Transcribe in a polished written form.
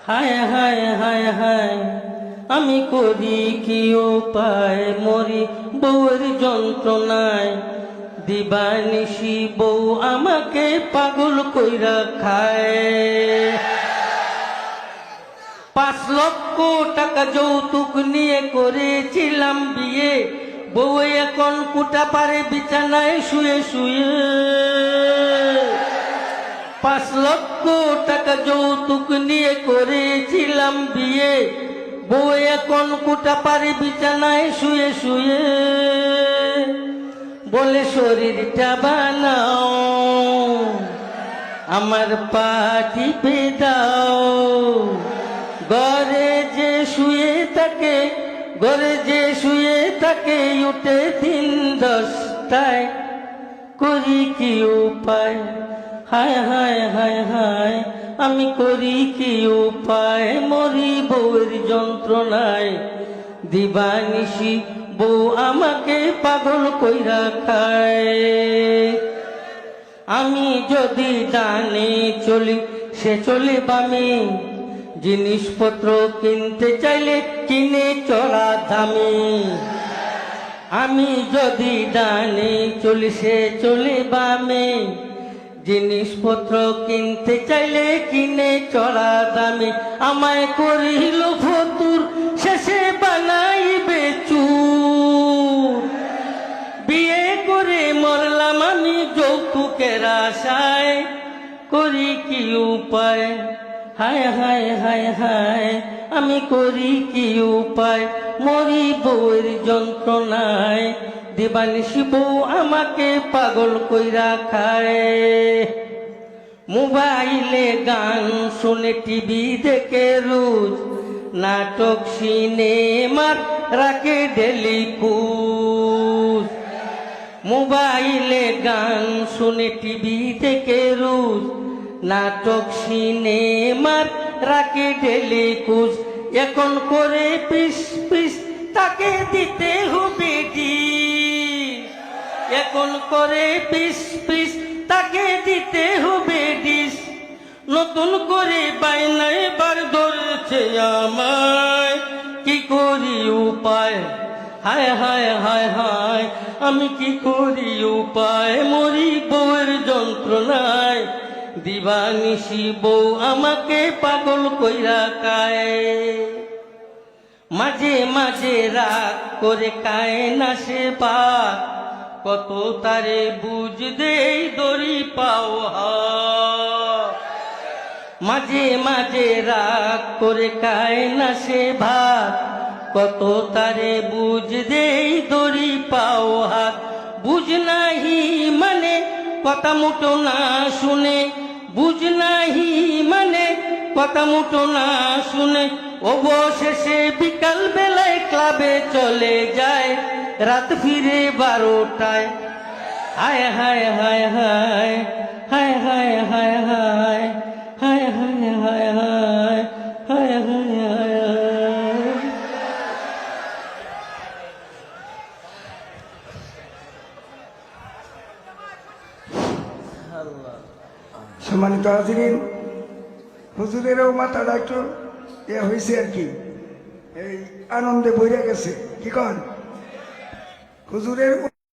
হায় হায় হায় হায় আমি করি কি উপায় মরি বউয়ের যন্ত্রণায় দিবানিশি বউ আমাকে পাগল কইরা খায় 5 লক্ষ টাকা যৌতুক নিয়ে করেছিলাম বিয়ে বউ এখন কুটা পারে বিছানায় শুয়ে শুয়ে 5 লক্ষ টাকা যৌতুক নিয়ে করেছিলাম বিয়ে বউ এখন কুটা পারে বিছানায় শুয়ে শুয়ে বলে শরীরটা বানাও আমার পা টিপে দাও ঘরে যে শুয়ে থাকে উঠে 10টায় করি কি উপায় হায় হায় হায় হায় আমি করি কি উপায় মরি বউয়ের যন্ত্রণায় দিবানিশি বউ আমাকে পাগল কইরা খায় আমি যদি ডানে চলি সে চলে বামে জিনিসপত্র কিনতে চাইলে কিনে চড়া দামে আমি যদি ডানে চলি সে চলে বামে জিনিসপত্র কিনতে চাইলে কিনে চড়া দামে আমায় করিল ফতুর শেষে বানাইবে চুর বিয়ে করে মরলাম আমি যৌতুকের আশায় করি কি উপায় হায় হায় হায় হায় আমি করি কি উপায় মরি বউয়ের যন্ত্রণায় দিবানিশি বউ আমাকে পাগল কইরা খায় মোবাইলে গান শুনে টিভি দেখে রোজ নাটক সিনেমার রাখে ডেলি কুজ মোবাইলে গান শুনে টিভি দেখে রোজ নাটক সিনেমার রাখে ডেলি কুজ এখন করে পিস পিস তাকে দিতে হবে এখন করে পিস পিস তাকে দিতে হবে ডিস নতুন করে বাইনা এবার ধরেছে আমায় কি করি উপায় হায় হায় হায় হায় আমি কি করি উপায় মরি বউয়ের যন্ত্রণায় দিবানিশি বউ আমাকে পাগল কইরা খায় মাঝে মাঝে রাগ করে খায় না সে ভাত কত তারে বুঝ দেই দড়ি পাও মাঝে মাঝে রাগ করে খায় না সে ভাত কত তারে বুঝ দেই দড়ি পাও হাত বুঝ নাহি মানে কথা মুটো না শুনে বুঝ নাহি মানে কথা মুটো না শুনে অবশেষে বিকাল বেলায় ক্লাবে চলে যায় রাত ফিরে 12টায় হায় হায় হায় হায় হায় হায় হায় হায় হায় হায় হায় হায় হায় হায় হায় সম্মানিত হাজিরিন হুজুরেরও মাথাটা একটু হয়েছে আর কি এই আনন্দে বইরা গেছে কি কন হুজুরের